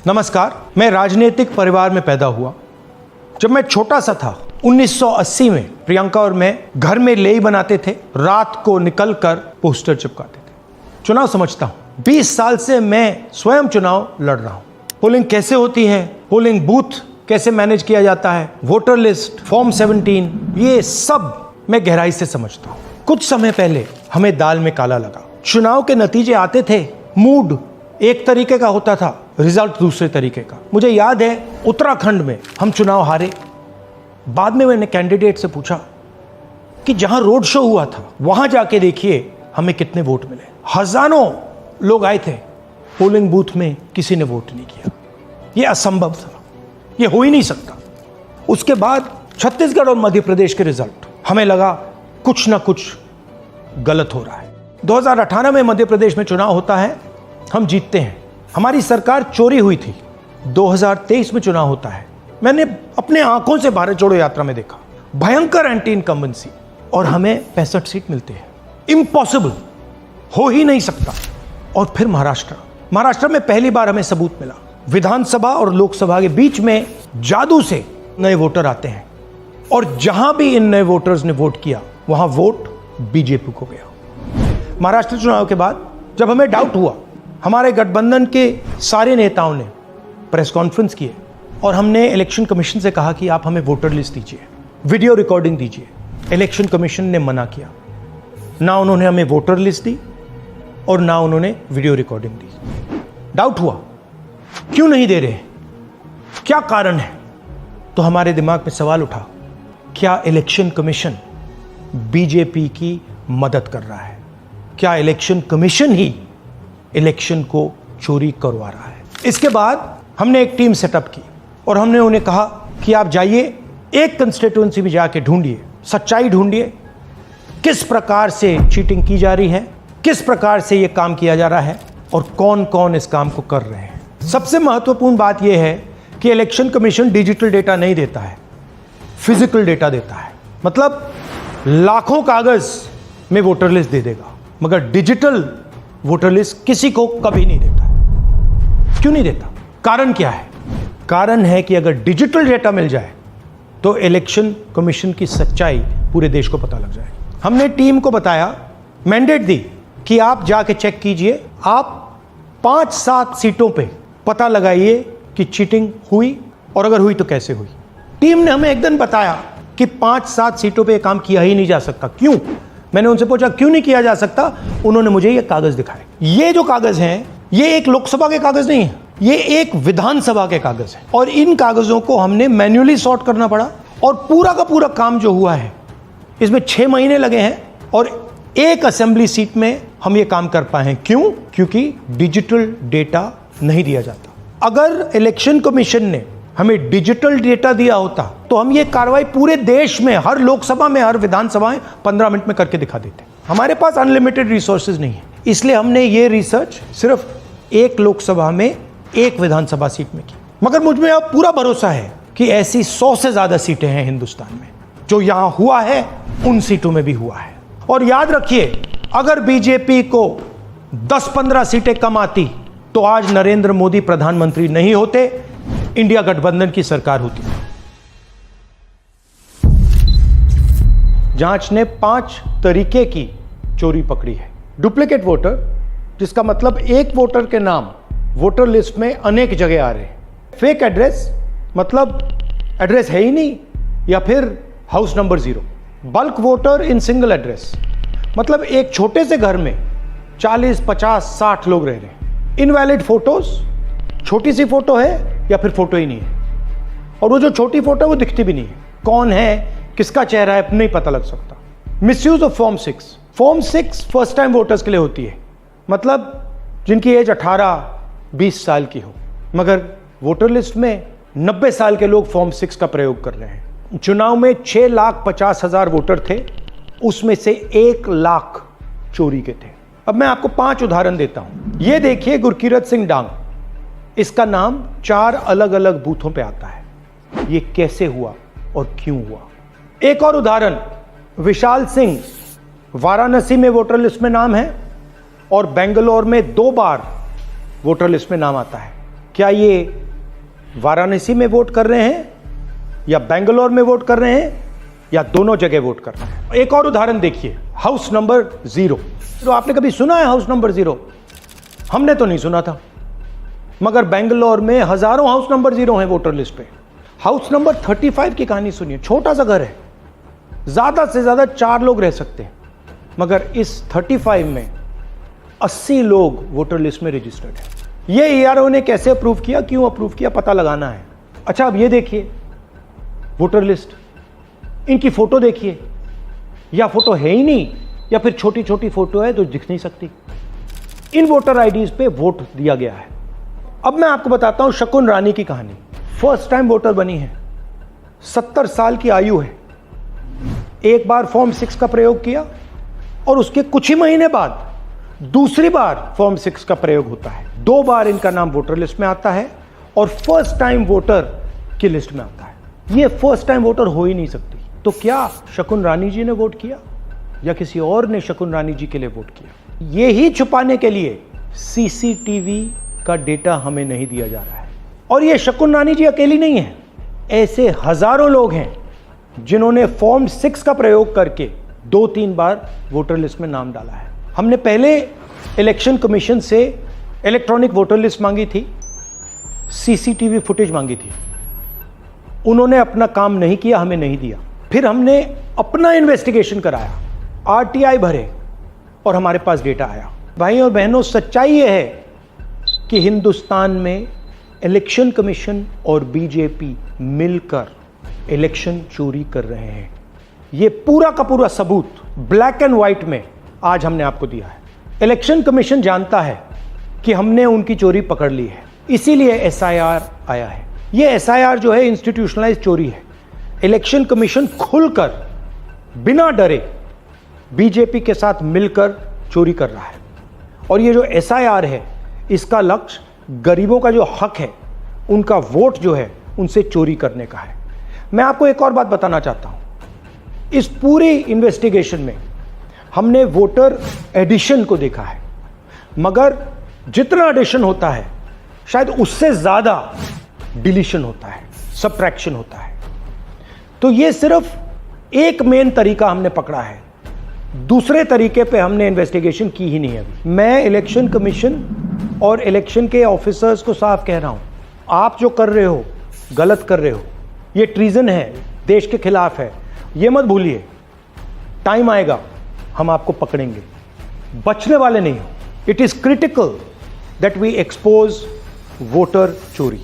नमस्कार। मैं राजनीतिक परिवार में पैदा हुआ। जब मैं छोटा सा था 1980 में प्रियंका और मैं घर में लेई बनाते थे, रात को निकलकर पोस्टर चिपकाते थे। चुनाव समझता हूं। 20 साल से मैं स्वयं चुनाव लड़ रहा हूं। पोलिंग कैसे होती है, पोलिंग बूथ कैसे मैनेज किया जाता है, वोटर लिस्ट, फॉर्म 17, ये सब मैं गहराई से समझता हूं। कुछ समय पहले हमें दाल में काला लगा। चुनाव के नतीजे आते थे, मूड एक तरीके का होता था, रिजल्ट दूसरे तरीके का। मुझे याद है उत्तराखंड में हम चुनाव हारे। बाद में मैंने कैंडिडेट से पूछा कि जहां रोड शो हुआ था वहां जाके देखिए हमें कितने वोट मिले। हजारों लोग आए थे, पोलिंग बूथ में किसी ने वोट नहीं किया। यह असंभव था, यह हो ही नहीं सकता। उसके बाद छत्तीसगढ़ और मध्य प्रदेश के रिजल्ट, हमें लगा कुछ ना कुछ गलत हो रहा है। 2018 में मध्य प्रदेश में चुनाव होता है, हम जीतते हैं। हमारी सरकार चोरी हुई थी। 2023 में चुनाव होता है, मैंने अपने आंखों से भारत जोड़ो यात्रा में देखा, भयंकर एंटी इनकम्बेंसी, और हमें 65 सीट मिलते हैं। इम्पॉसिबल, हो ही नहीं सकता। और फिर महाराष्ट्र में पहली बार हमें सबूत मिला। विधानसभा और लोकसभा के बीच में जादू से नए वोटर आते हैं, और जहां भी इन नए वोटर्स ने वोट किया वहां वोट बीजेपी को गया। महाराष्ट्र चुनाव के बाद जब हमें डाउट हुआ, हमारे गठबंधन के सारे नेताओं ने प्रेस कॉन्फ्रेंस किए और हमने इलेक्शन कमीशन से कहा कि आप हमें वोटर लिस्ट दीजिए, वीडियो रिकॉर्डिंग दीजिए। इलेक्शन कमीशन ने मना किया। ना उन्होंने हमें वोटर लिस्ट दी और ना उन्होंने वीडियो रिकॉर्डिंग दी। डाउट हुआ, क्यों नहीं दे रहे, क्या कारण है? तो हमारे दिमाग में सवाल उठा, क्या इलेक्शन कमीशन बीजेपी की मदद कर रहा है? क्या इलेक्शन कमीशन ही इलेक्शन को चोरी करवा रहा है? इसके बाद हमने एक टीम सेटअप की और हमने उन्हें कहा कि आप जाइए, एक कंस्टिट्यूएंसी में जाके ढूंढिए, सच्चाई ढूंढिए, किस प्रकार से चीटिंग की जा रही है, किस प्रकार से यह काम किया जा रहा है और कौन कौन इस काम को कर रहे हैं। सबसे महत्वपूर्ण बात यह है कि इलेक्शन कमीशन डिजिटल डेटा नहीं देता है, फिजिकल डेटा देता है। मतलब लाखों कागज में वोटर लिस्ट दे देगा, मगर डिजिटल वोटर लिस्ट किसी को कभी नहीं देता। क्यों नहीं देता? कारण क्या है? कारण है कि अगर डिजिटल डेटा मिल जाए तो इलेक्शन कमीशन की सच्चाई पूरे देश को पता लग जाए। हमने टीम को बताया, मैंडेट दी कि आप जाके चेक कीजिए, आप 5-7 सीटों पे पता लगाइए कि चीटिंग हुई, और अगर हुई तो कैसे हुई। टीम ने हमें एक दिन बताया कि 5-7 सीटों पे काम किया ही नहीं जा सकता। क्यों? मैंने उनसे पूछा क्यों नहीं किया जा सकता। उन्होंने मुझे ये कागज दिखाए। ये जो कागज हैं, ये एक लोकसभा के कागज नहीं है, ये एक विधानसभा के कागज है, और इन कागजों को हमने मैन्युअली सॉर्ट करना पड़ा। और पूरा का पूरा काम जो हुआ है, इसमें 6 महीने लगे हैं, और एक असेंबली सीट में हम ये काम कर पाए हैं। क्यों? क्योंकि डिजिटल डेटा नहीं दिया जाता। अगर इलेक्शन कमीशन ने हमें डिजिटल डेटा दिया होता तो हम ये कार्रवाई पूरे देश में, हर लोकसभा में, हर विधानसभा में 15 मिनट में करके दिखा देते। हमारे पास अनलिमिटेड रिसोर्सेज नहीं है, इसलिए हमने ये रिसर्च सिर्फ एक लोकसभा में, एक विधानसभा सीट में की। मगर मुझ में अब पूरा भरोसा है कि ऐसी 100 से ज्यादा सीटें हैं हिंदुस्तान में। जो यहां हुआ है उन सीटों में भी हुआ है। और याद रखिए, अगर बीजेपी को 10-15 सीटें कम आती तो आज नरेंद्र मोदी प्रधानमंत्री नहीं होते, इंडिया गठबंधन की सरकार होती। जांच ने 5 तरीके की चोरी पकड़ी है। डुप्लीकेट वोटर, जिसका मतलब एक वोटर के नाम वोटर लिस्ट में अनेक जगह आ रहे हैं। फेक एड्रेस, मतलब एड्रेस है ही नहीं, या फिर house number 0। Bulk voter in single address, मतलब एक छोटे से घर में 40, 50, 60 लोग रह रहे हैं। इनवैलिड फोटोज, छोटी सी फोटो है या फिर फोटो ही नहीं है, और वो जो छोटी फोटो है वो दिखती भी नहीं है। कौन है, किसका चेहरा है, नहीं पता लग सकता। Misuse of form 6। Form 6 first time voters के लिए होती है, मतलब जिनकी एज 18-20 साल की हो, मगर वोटर लिस्ट में 90 साल के लोग फॉर्म 6 का प्रयोग कर रहे हैं। चुनाव में 6,50,000 वोटर थे, उसमें से 1 लाख चोरी के थे। अब मैं आपको 5 उदाहरण देता हूं। ये देखिए, गुरकीरत सिंह डांग, इसका नाम 4 अलग अलग बूथों पे आता है। ये कैसे हुआ और क्यों हुआ? एक और उदाहरण, विशाल सिंह, वाराणसी में वोटर लिस्ट में नाम है और बेंगलोर में 2 बार वोटर लिस्ट में नाम आता है। क्या ये वाराणसी में वोट कर रहे हैं या बेंगलोर में वोट कर रहे हैं या दोनों जगह वोट कर रहे हैं? एक और उदाहरण देखिए, हाउस नंबर 0। तो आपने कभी सुना है हाउस नंबर 0? हमने तो नहीं सुना था, मगर बेंगलोर में हजारों हाउस नंबर 0 हैं वोटर लिस्ट पे। हाउस नंबर 35 की कहानी सुनिए। छोटा सा घर है, ज्यादा से ज्यादा 4 लोग रह सकते हैं, मगर इस 35 में 80 लोग वोटर लिस्ट में रजिस्टर्ड है। ये ईआरओ ने कैसे अप्रूव किया, क्यों अप्रूव किया, पता लगाना है। अच्छा, अब ये देखिए वोटर लिस्ट, इनकी फोटो देखिए, या फोटो है ही नहीं या फिर छोटी छोटी फोटो है तो दिख नहीं सकती। इन वोटर आईडीज पे वोट दिया गया है। अब मैं आपको बताता हूं शकुन रानी की कहानी। फर्स्ट टाइम वोटर बनी है, 70 साल की आयु है। एक बार फॉर्म 6 का प्रयोग किया और उसके कुछ ही महीने बाद दूसरी बार फॉर्म 6 का प्रयोग होता है। 2 बार इनका नाम वोटर लिस्ट में आता है और फर्स्ट टाइम वोटर की लिस्ट में आता है। ये फर्स्ट टाइम वोटर हो ही नहीं सकती। तो क्या शकुन रानी जी ने वोट किया या किसी और ने शकुन रानी जी के लिए वोट किया? ये ही छुपाने के लिए सीसीटीवी का डेटा हमें नहीं दिया जा रहा है। और ये शकुन रानी जी अकेली नहीं है, ऐसे हजारों लोग हैं जिन्होंने फॉर्म 6 का प्रयोग करके 2-3 बार वोटर लिस्ट में नाम डाला है। हमने पहले इलेक्शन कमीशन से इलेक्ट्रॉनिक वोटर लिस्ट मांगी थी, सीसीटीवी फुटेज मांगी थी। उन्होंने अपना काम नहीं किया, हमें नहीं दिया। फिर हमने अपना इन्वेस्टिगेशन कराया, आरटीआई भरे और हमारे पास डेटा आया। भाई और बहनों, सच्चाई यह है कि हिंदुस्तान में इलेक्शन कमीशन और बीजेपी मिलकर इलेक्शन चोरी कर रहे हैं। यह पूरा का पूरा सबूत ब्लैक एंड व्हाइट में आज हमने आपको दिया है। इलेक्शन कमीशन जानता है कि हमने उनकी चोरी पकड़ ली है, इसीलिए एसआईआर आया है। यह एसआईआर जो है इंस्टीट्यूशनलाइज चोरी है। इलेक्शन कमीशन खुलकर बिना डरे बीजेपी के साथ मिलकर चोरी कर रहा है। और ये जो एसआईआर है, इसका लक्ष्य गरीबों का जो हक है, उनका वोट जो है, उनसे चोरी करने का है। मैं आपको एक और बात बताना चाहता हूं। इस पूरी इन्वेस्टिगेशन में हमने वोटर एडिशन को देखा है, मगर जितना एडिशन होता है शायद उससे ज्यादा डिलीशन होता है, सबट्रैक्शन होता है। तो ये सिर्फ एक मेन तरीका हमने पकड़ा है, दूसरे तरीके पे हमने इन्वेस्टिगेशन की ही नहीं अभी। मैं इलेक्शन कमीशन और इलेक्शन के ऑफिसर्स को साफ कह रहा हूं, आप जो कर रहे हो गलत कर रहे हो, ये ट्रीजन है, देश के खिलाफ है। ये मत भूलिए, टाइम आएगा हम आपको पकड़ेंगे, बचने वाले नहीं हो। It is critical that we expose voter चोरी।